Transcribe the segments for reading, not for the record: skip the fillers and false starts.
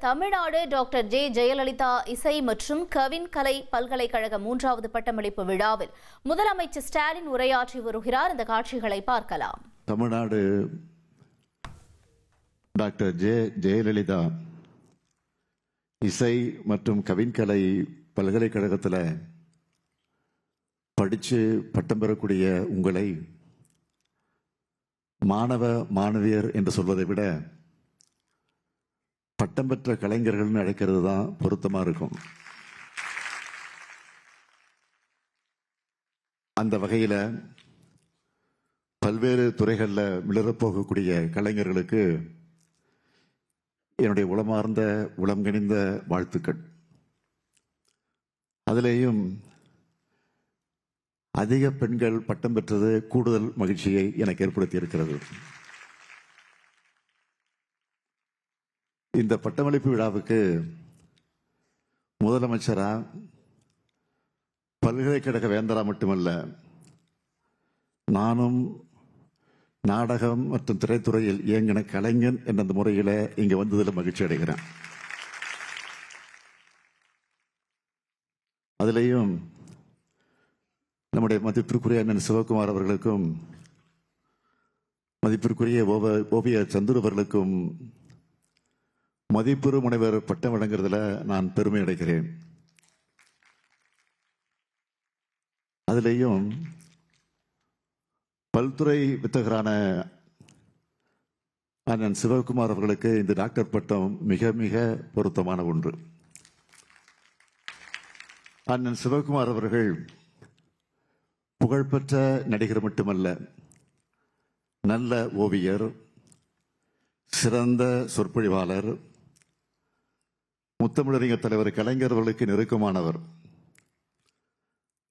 Tamil Nadu doctor J Jayalalithaa இசை மற்றும் கவின் கலை பல்கலைக்கழக 3வது பட்டமளிப்பு விழாவில் முதலமைச்சர் ஸ்டாலின் உரையாற்றி வருகிறார். இந்த காட்சிகளை பார்க்கலாம். தமிழ்நாடு டாக்டர் ஜே ஜெயலலிதா இசை மற்றும் கவின் கலை பல்கலைக்கழகத்தில் படித்து பட்டம் பெறக்கூடிய உங்களை மாணவ மாணவியர் என்று சொல்வதை விட பட்டம் பெற்ற கலைஞர்கள் அழைக்கிறது தான் பொருத்தமா இருக்கும். அந்த வகையில பல்வேறு துறைகளில் மிளறப்போகக்கூடிய கலைஞர்களுக்கு என்னுடைய உளமார்ந்த உளம்கனிந்த வாழ்த்துக்கள். அதிலேயும் அதிக பெண்கள் பட்டம் பெற்றது கூடுதல் மகிழ்ச்சியை எனக்கு ஏற்படுத்தி இருக்கிறது. இந்த பட்டமளிப்பு விழாவுக்கு முதலமைச்சரா பல்கலைக்கழக வேந்தரா மட்டுமல்ல, நானும் நாடகம் மற்றும் திரைத்துறையில் இயங்கின கலைஞன் என்ற முறையில் இங்க வந்ததில் மகிழ்ச்சி அடைகிறேன். அதிலேயும் நம்முடைய மதிப்பிற்குரிய அண்ணன் சிவகுமார் அவர்களுக்கும் மதிப்பிற்குரிய ஓவியர் சந்துரு அவர்களுக்கும் மதிப்புறு முனைவர் பட்டம் வழங்குறதுல நான் பெருமை அடைகிறேன். அதிலேயும் பல்துறை வித்தகரான அண்ணன் சிவகுமார் அவர்களுக்கு இந்த டாக்டர் பட்டம் மிக மிக பொருத்தமான ஒன்று. அண்ணன் சிவகுமார் அவர்கள் புகழ்பெற்ற நடிகர் மட்டுமல்ல, நல்ல ஓவியர், சிறந்த சொற்பொழிவாளர், முத்தமிழறிஞர் தலைவர் கலைஞர் அவர்களுக்கு நெருக்கமானவர்.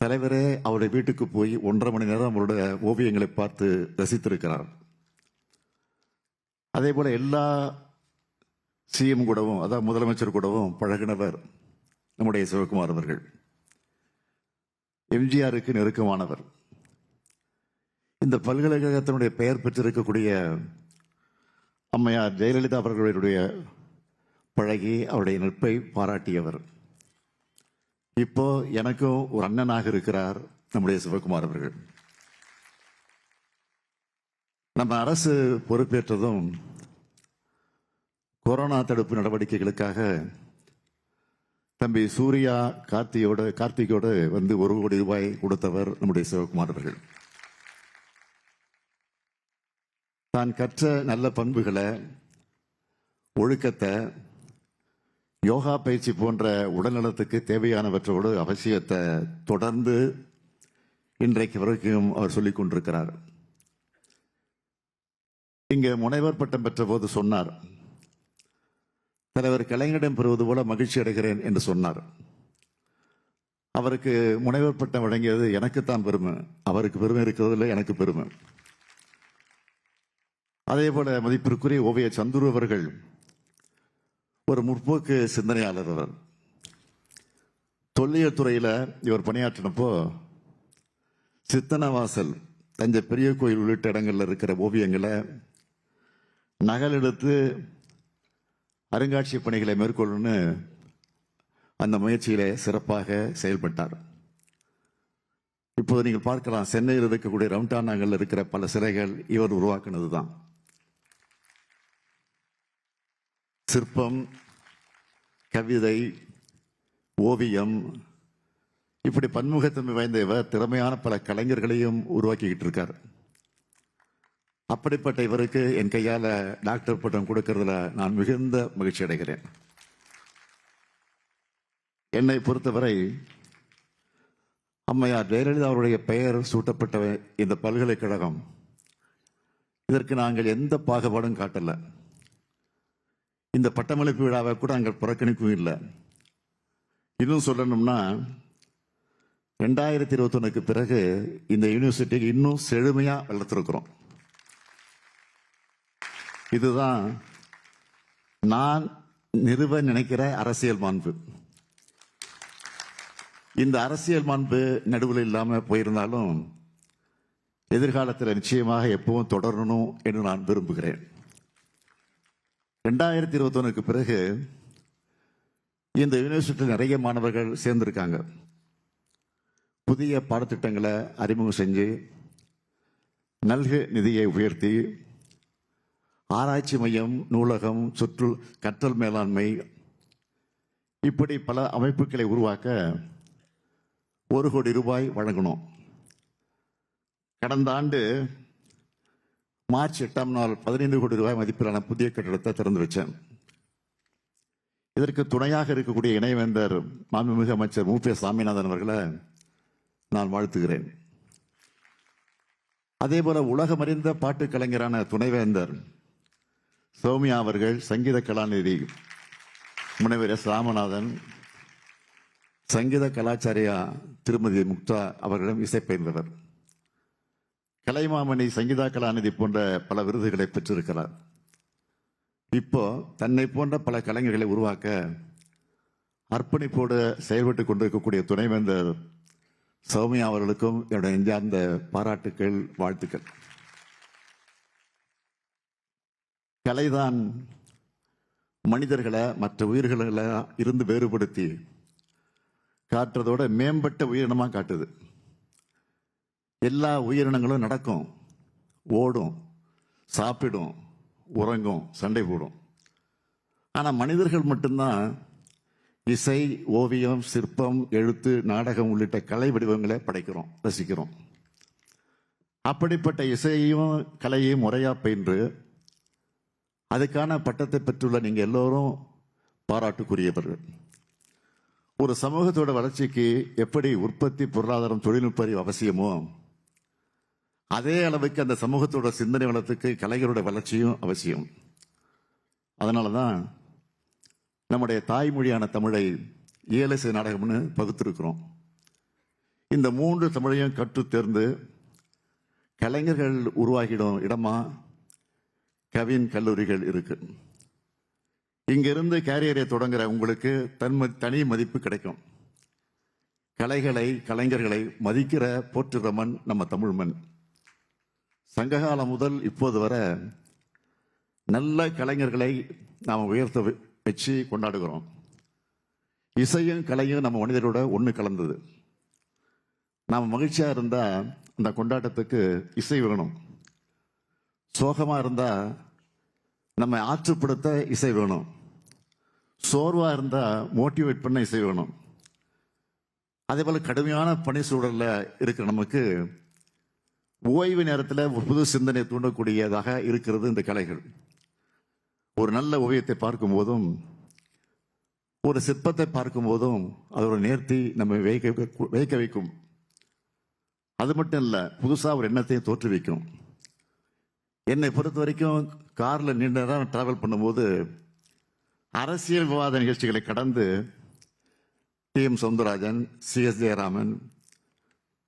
தலைவரே அவருடைய வீட்டுக்கு போய் 1.5 மணி நேரம் அவருடைய ஓவியங்களை பார்த்து ரசித்திருக்கிறார். அதே போல எல்லா சிஎம் கூடவும், அதாவது முதலமைச்சர் கூடவும் பழகினவர் நம்முடைய சிவகுமார் அவர்கள். எம்ஜிஆருக்கு நெருக்கமானவர். இந்த பல்கலைக்கழகத்தினுடைய பெயர் பெற்றிருக்கக்கூடிய அம்மையார் ஜெயலலிதா அவர்களுடைய பழகி அவருடைய நட்பை பாராட்டியவர். இப்போ எனக்கும் ஒரு அண்ணனாக இருக்கிறார் நம்முடைய சிவகுமார் அவர்கள். நம்ம அரசு பொறுப்பேற்றதும் கொரோனா தடுப்பு நடவடிக்கைகளுக்காக தம்பி சூர்யா கார்த்திகோடு வந்து 1 கோடி ரூபாய் கொடுத்தவர் நம்முடைய சிவகுமார் அவர்கள். தான் கற்ற நல்ல பண்புகளை, ஒழுக்கத்தை, யோகா பயிற்சி போன்ற உடல்நலத்துக்கு தேவையானவற்றோடு அவசியத்தை தொடர்ந்து இன்றைக்கு வரைக்கும் அவர் சொல்லிக் கொண்டிருக்கிறார். இங்க முனைவர் பட்டம் பெற்ற போது சொன்னார், தலைவர் கலைஞரிடம் பெறுவது போல மகிழ்ச்சி அடைகிறேன் என்று சொன்னார். அவருக்கு முனைவர் பட்டம் வழங்கியது எனக்குத்தான் பெருமை. அவருக்கு பெருமை இருக்கிறதுல எனக்கு பெருமை. அதே போல மதிப்பிற்குரிய ஓவியர் சந்துரு அவர்கள் ஒரு முற்போக்கு சிந்தனையாளர். அவர் தொல்லியல் துறையில் இவர் பணியாற்றினப்போ சித்தனவாசல், தஞ்சை பெரிய கோயில் உள்ளிட்ட இடங்கள்ல இருக்கிற ஓவியங்களை நகல் எடுத்து அருங்காட்சியக பணிகளை மேற்கொள்ளணும்னு அந்த முயற்சியில சிறப்பாக செயல்பட்டார். இப்போது நீங்கள் பார்க்கலாம், சென்னையில் இருக்கக்கூடிய ரவுண்டானாங்கள்ல இருக்கிற பல சிலைகள் இவர் உருவாக்குனதுதான். சிற்பம், கவிதை, ஓவியம், இப்படி பன்முகத்தன்மை வாய்ந்த இவர் திறமையான பல கலைஞர்களையும் உருவாக்கிக்கிட்டு இருக்கார். அப்படிப்பட்ட இவருக்கு என் கையால டாக்டர் பட்டம் கொடுக்கறதுல நான் மிகுந்த மகிழ்ச்சி அடைகிறேன். என்னை பொறுத்தவரை அம்மையார் ஜெயலலிதா அவருடைய பெயர் சூட்டப்பட்ட இந்த பல்கலைக்கழகம், இதற்கு நாங்கள் எந்த பாகுபாடும் காட்டல. இந்த பட்டமளிப்பு விழாவை கூட நாங்கள் புறக்கணிக்கவும் இல்லை. இன்னும் சொல்லணும்னா 2021க்கு பிறகு இந்த யூனிவர்சிட்டிக்கு இன்னும் செழுமையா வளர்த்திருக்கிறோம். இதுதான் நான் நிறுவ நினைக்கிற அரசியல் மாண்பு. இந்த அரசியல் மாண்பு நடுவில் இல்லாம போயிருந்தாலும் எதிர்காலத்தில் நிச்சயமாக எப்பவும் தொடரணும் என்று நான் விரும்புகிறேன். 2021க்கு பிறகு இந்த யூனிவர்சிட்டியில் நிறைய மாணவர்கள் சேர்ந்திருக்காங்க. புதிய பாடத்திட்டங்களை அறிமுகம் செஞ்சு நல்கு நிதியை உயர்த்தி ஆராய்ச்சி மையம், நூலகம், கற்றல் மேலாண்மை இப்படி பல அமைப்புகளை உருவாக்க 1 கோடி ரூபாய் வழங்கணும். கடந்த ஆண்டு மார்ச் 8ஆம் நாள் 15 கோடி ரூபாய் மதிப்பிலான புதிய கட்டடத்தை திறந்து வச்சேன். இதற்கு துணையாக இருக்கக்கூடிய இணைவேந்தர் மாண்புமிகு அமைச்சர் மு.பி. சாமிநாதன் அவர்களை நான் வாழ்த்துகிறேன். அதேபோல உலகமறிந்த பாட்டு கலைஞரான துணைவேந்தர் சௌமியா அவர்கள், சங்கீத கலாநிதி முனைவர் எஸ். ராமநாதன், சங்கீத கலாச்சாரியா திருமதி முக்தா அவர்களிடம் இசை பயின்றவர். கலைமாமணி சங்கீதா கலாநிதி போன்ற பல விருதுகளை பெற்றிருக்கிறார். இப்போ தன்னை போன்ற பல கலைஞர்களை உருவாக்க அர்ப்பணிப்போடு செயல்பட்டு கொண்டிருக்கக்கூடிய துணைவேந்தர் சௌமியா அவர்களுக்கும் என்னுடைய நெஞ்சார்ந்த பாராட்டுக்கள், வாழ்த்துக்கள். கலைதான் மனிதர்களை மற்ற உயிர்களை இருந்து வேறுபடுத்தி காட்டுறதோட மேம்பட்ட உயிரினமாக காட்டுது. எல்லா உயிரினங்களும் நடக்கும், ஓடும், சாப்பிடும், உறங்கும், சண்டை போடும். ஆனால் மனிதர்கள் மட்டும்தான் இசை, ஓவியம், சிற்பம், எழுத்து, நாடகம் உள்ளிட்ட கலை வடிவங்களை படைக்கிறோம், ரசிக்கிறோம். அப்படிப்பட்ட இசையையும் கலையையும் முறையா பயின்று அதுக்கான பட்டத்தை பெற்றுள்ள நீங்க எல்லோரும் பாராட்டுக்குரியவர்கள். ஒரு சமூகத்தோட வளர்ச்சிக்கு எப்படி உற்பத்தி, பொருளாதாரம், தொழில்நுட்ப அறிவு அவசியமோ அதே அளவுக்கு அந்த சமூகத்தோட சிந்தனை வளத்துக்கு கலைஞரோட வளர்ச்சியும் அவசியம். அதனாலதான் நம்முடைய தாய்மொழியான தமிழை இயலிசை நாடகம்னு பகுத்திருக்கிறோம். இந்த 3 தமிழையும் கற்று தேர்ந்து கலைஞர்கள் உருவாகிடும் இடமா கவின் கல்லூரிகள் இருக்கு. இங்கிருந்து கேரியரை தொடங்குற உங்களுக்கு தனி மதிப்பு கிடைக்கும். கலைகளை, கலைஞர்களை மதிக்கிற போற்றுகிற மண் நம்ம தமிழ் மண். சங்ககாலம் முதல் இப்போது வர நல்ல கலைஞர்களை நாம் உயர்த்த வச்சு கொண்டாடுகிறோம். இசையும் கலையும் நம்ம மனிதரோட ஒன்று கலந்தது. நாம் மகிழ்ச்சியா இருந்தா அந்த கொண்டாட்டத்துக்கு இசை வேணும். சோகமா இருந்தா நம்ம ஆற்றுப்படுத்த இசை வேணும். சோர்வா இருந்தா மோட்டிவேட் பண்ண இசை வேணும். அதே போல கடுமையான பணி சூழல்ல இருக்கிற நமக்கு ஓய்வு நேரத்தில் ஒரு புது சிந்தனை தூண்டக்கூடியதாக இருக்கிறது இந்த கலைகள். ஒரு நல்ல ஓவியத்தை பார்க்கும் போதும், ஒரு சிற்பத்தை பார்க்கும் போதும் அதோட நேர்த்தி நம்ம வைக்க வைக்கும். அது மட்டும் இல்ல, புதுசா ஒரு எண்ணத்தையும் தோற்றுவிக்கும். என்னை பொறுத்த வரைக்கும் கார்ல நீண்ட நேரம் டிராவல் பண்ணும்போது அரசியல் விவாத நிகழ்ச்சிகளை கடந்து T M. Soundararajan, C S. Jayaraman,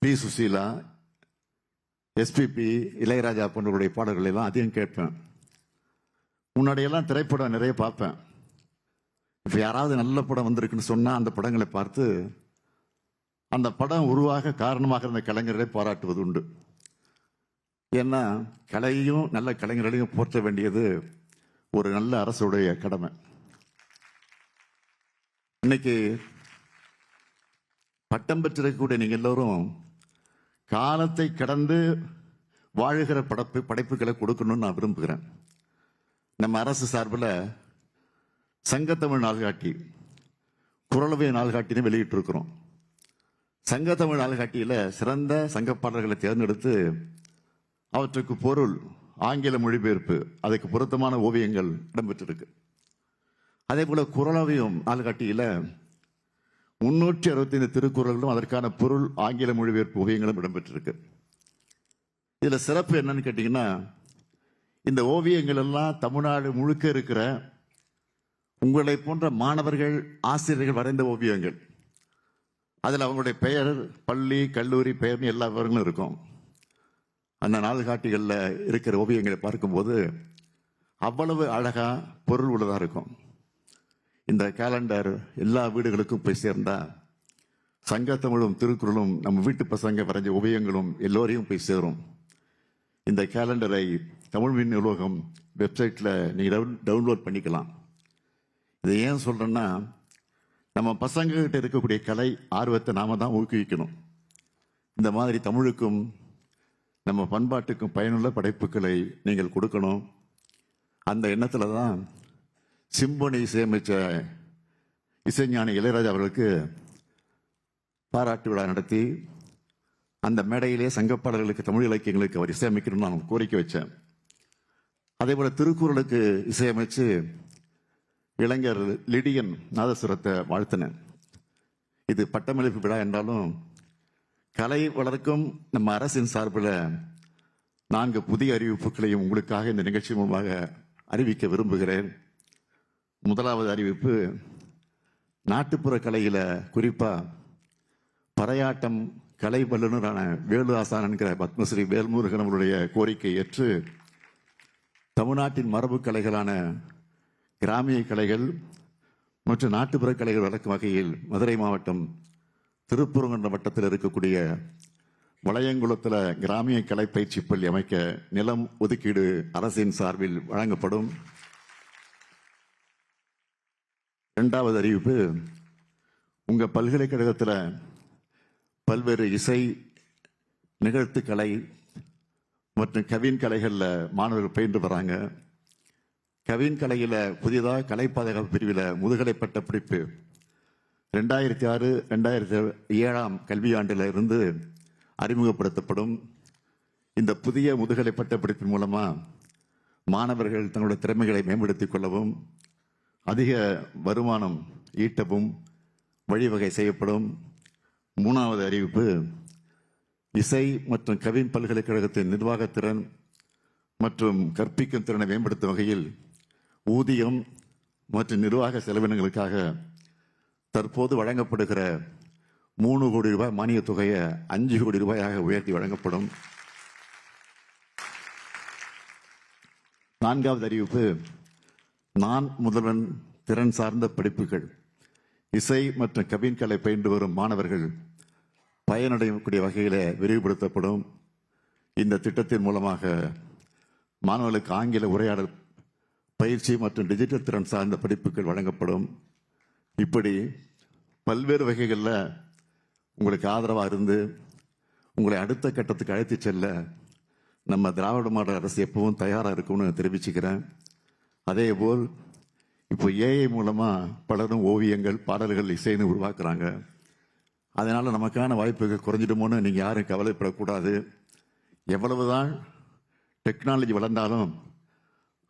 P. Susheela, SPB, Ilaiyaraaja போன்றவருடைய பாடல்களை எல்லாம் அதிகம் கேட்பேன். முன்னாடியெல்லாம் திரைப்படம் நிறைய பார்ப்பேன். இப்போ யாராவது நல்ல படம் வந்திருக்குன்னு சொன்னா அந்த படங்களை பார்த்து அந்த படம் உருவாக காரணமாக இருந்த கலைஞர்களை பாராட்டுவது உண்டு. ஏன்னா கலையையும் நல்ல கலைஞர்களையும் போற்ற வேண்டியது ஒரு நல்ல அரசுடைய கடமை. இன்னைக்கு பட்டம் பெற்றிருக்கக்கூடிய நீங்க எல்லோரும் காலத்தை கடந்து வாழுகிற படைப்புகளை கொடுக்கணும்னு நான் விரும்புகிறேன். நம்ம அரசு சார்பில் சங்கத்தமிழ் நாள்காட்டி, குரலவை நாள்காட்டின்னு வெளியிட்டு இருக்கிறோம். சங்கத்தமிழ் நாள்காட்டியில சிறந்த சங்க பாடல்களை தேர்ந்தெடுத்து அவற்றுக்கு பொருள், ஆங்கில மொழிபெயர்ப்பு, அதுக்கு பொருத்தமான ஓவியங்கள் இடம்பெற்றிருக்கு. அதே போல குரலவையும் நாள்காட்டியில 365 திருக்குறளும் அதற்கான பொருள், ஆங்கில மொழிபெயர்ப்பு ஓவியங்களும் இடம்பெற்றிருக்கு. இதுல சிறப்பு என்னன்னு கேட்டீங்கன்னா, இந்த ஓவியங்கள் எல்லாம் தமிழ்நாடு முழுக்க இருக்கிற உங்களை போன்ற மாணவர்கள், ஆசிரியர்கள் வரைந்த ஓவியங்கள். அதில் அவங்களுடைய பெயர், பள்ளி, கல்லூரி பெயர்னு எல்லா விவரங்களும் இருக்கும். அந்த நாள்காட்டிகளில் இருக்கிற ஓவியங்களை பார்க்கும்போது அவ்வளவு அழகா பொருள் உள்ளதா இருக்கும். இந்த கேலண்டர் எல்லா வீடுகளுக்கும் போய் சேர்ந்தா சங்கத்தமிழும் திருக்குறளும் நம்ம வீட்டு பசங்க வரைஞ்ச ஓவியங்களும் எல்லோரையும் போய் சேரும். இந்த கேலண்டரை தமிழ் மின் நூலகம் வெப்சைட்ல நீங்க டவுன்லோட் பண்ணிக்கலாம். இதை ஏன் சொல்றேன்னா, நம்ம பசங்க கிட்ட இருக்கக்கூடிய கலை ஆர்வத்தை நாம தான் ஊக்குவிக்கணும். இந்த மாதிரி தமிழுக்கும் நம்ம பண்பாட்டுக்கும் பயனுள்ள படைப்புகளை நீங்கள் கொடுக்கணும். அந்த எண்ணத்துல தான் சிம்பொனி இசையமைச்ச இசைஞானி இளையராஜா அவர்களுக்கு பாராட்டு விழா நடத்தி அந்த மேடையிலே சங்கப்பாடல்களுக்கு தமிழ் இலக்கியங்களுக்கு அவர் இசையமைக்கணும்னு நான் கோரிக்கை வச்சேன். அதே போல திருக்குறளுக்கு இசையமைச்சு இளைஞர் லிடியன் நாதசுரத்தை வாழ்த்தினேன். இது பட்டமளிப்பு விழா என்றாலும் கலை வளர்க்கும் நம்ம அரசின் சார்பில் 4 புதிய அறிவிப்புகளையும் உங்களுக்காக இந்த நிகழ்ச்சி மூலமாக அறிவிக்க விரும்புகிறேன். முதலாவது அறிவிப்பு, நாட்டுப்புற கலையில குறிப்பா பறையாட்டம் கலை வல்லுநரான வேலு ஆசான் என்கிற பத்மஸ்ரீ வேல்முருகன் அவருடைய கோரிக்கை ஏற்று தமிழ்நாட்டின் மரபு கலைகளான கிராமிய கலைகள் மற்றும் நாட்டுப்புற கலைகள் வளர்க்கும் வகையில் மதுரை மாவட்டம் திருப்பூர் வட்டத்தில் இருக்கக்கூடிய வளையங்குளத்தில் கிராமிய கலை பயிற்சி பள்ளி அமைக்க நிலம் ஒதுக்கீடு அரசின் சார்பில் வழங்கப்படும். இரண்டாவது அறிவிப்பு, உங்க பல்கலைக்கழகத்தில் பல்வேறு இசை நிகழ்த்து கலை மற்றும் கவின் கலைகளில் மாணவர்கள் பயின்று வராங்க. கவின் கலையில் புதிதாக கலை பாதுகாப்பு பிரிவில் முதுகலை பட்ட படிப்பு 2006-2007 கல்வியாண்டில் இருந்து அறிமுகப்படுத்தப்படும். இந்த புதிய முதுகலை பட்ட படிப்பின் மூலமா மாணவர்கள் தங்களுடைய திறமைகளை மேம்படுத்திக் கொள்ளவும் அதிக வருமானம் ஈட்டவும் வழிவகை செய்யப்படும். மூணாவது அறிவிப்பு, இசை மற்றும் கவின் பல்கலைக்கழகத்தின் நிர்வாகத்திறன் மற்றும் கற்பிக்கும் திறனை மேம்படுத்தும் வகையில் ஊதியம் மற்றும் நிர்வாக செலவினங்களுக்காக தற்போது வழங்கப்படுகிற 3 கோடி ரூபாய் மானிய தொகையை 5 கோடி ரூபாயாக உயர்த்தி வழங்கப்படும். நான்காவது அறிவிப்பு, நான் முதல்வன் திறன் சார்ந்த படிப்புகள் இசை மற்றும் கவின் கலை பயின்று வரும் மாணவர்கள் பயனடையக்கூடிய வகையில் விரிவுபடுத்தப்படும். இந்த திட்டத்தின் மூலமாக மாணவர்களுக்கு ஆங்கில உரையாடல் பயிற்சி மற்றும் டிஜிட்டல் திறன் சார்ந்த படிப்புகள் வழங்கப்படும். இப்படி பல்வேறு வகைகளில் உங்களுக்கு ஆதரவாக இருந்து உங்களை அடுத்த கட்டத்துக்கு அழைத்து செல்ல நம்ம திராவிட மாடல் அரசு எப்பவும் தயாராக இருக்கும்னு தெரிவிச்சுக்கிறேன். அதேபோல் இப்போ ஏஐ மூலமாக பலரும் ஓவியங்கள் பாடல்கள் இசைன்னு உருவாக்குறாங்க. அதனால் நமக்கான வாய்ப்புகள் குறைஞ்சிடுமோன்னு நீங்கள் யாரும் கவலைப்படக்கூடாது. எவ்வளவுதான் டெக்னாலஜி வளர்ந்தாலும்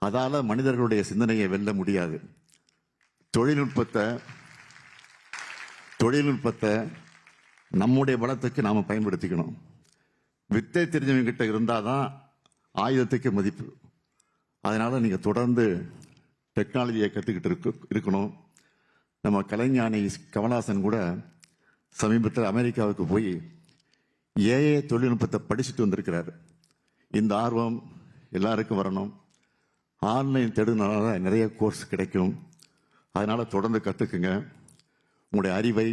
அதால் மனிதர்களுடைய சிந்தனையை வெல்ல முடியாது. தொழில்நுட்பத்தை நம்முடைய பலத்துக்கு நாம் பயன்படுத்திக்கணும். வித்தை தெரிஞ்சவங்க கிட்ட இருந்தால் தான் ஆயுதத்துக்கு மதிப்பு. அதனால் நீங்கள் தொடர்ந்து டெக்னாலஜியை கற்றுக்கிட்டு இருக்கணும். நம்ம கலைஞானி கமலஹாசன் கூட சமீபத்தில் அமெரிக்காவுக்கு போய் ஏஐ தொழில்நுட்பத்தை படிச்சுட்டு வந்திருக்கிறார். இந்த ஆர்வம் எல்லாருக்கும் வரணும். ஆன்லைன் தேடுனால நிறைய கோர்ஸ் கிடைக்கும். அதனால் தொடர்ந்து கற்றுக்குங்க. உங்களுடைய அறிவை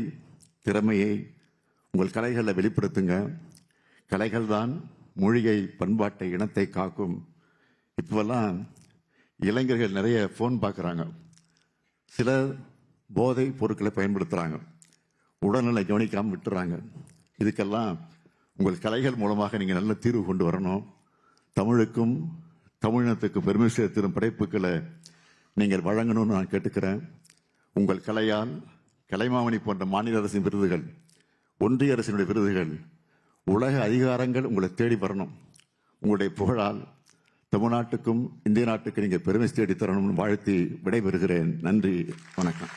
திறமையை உங்கள் கலைகளில் வெளிப்படுத்துங்க. கலைகள் தான் மொழியை பண்பாட்டை இனத்தை காக்கும். இப்போல்லாம் இளைஞர்கள் நிறைய ஃபோன் பார்க்குறாங்க. சில போதை பொருட்களை பயன்படுத்துகிறாங்க. உடல்நிலை கவனிக்காமல் விட்டுறாங்க. இதுக்கெல்லாம் உங்கள் கலைகள் மூலமாக நீங்கள் நல்ல தீர்வு கொண்டு வரணும். தமிழுக்கும் தமிழினத்துக்கும் பெருமை சேர்த்திடும் படைப்புகளை நீங்கள் வழங்கணும்னு நான் கேட்டுக்கிறேன். உங்கள் கலையால் கலைமாமணி போன்ற மாநில அரசின் விருதுகள், ஒன்றிய அரசினுடைய விருதுகள், உலக அதிகாரங்கள் உங்களை தேடி வரணும். உங்களுடைய புகழால் தமிழ்நாட்டுக்கும் இந்திய நாட்டுக்கு நீங்கள் பெருமை தேடி தரணும்னு வாழ்த்தி விடைபெறுகிறேன். நன்றி, வணக்கம்.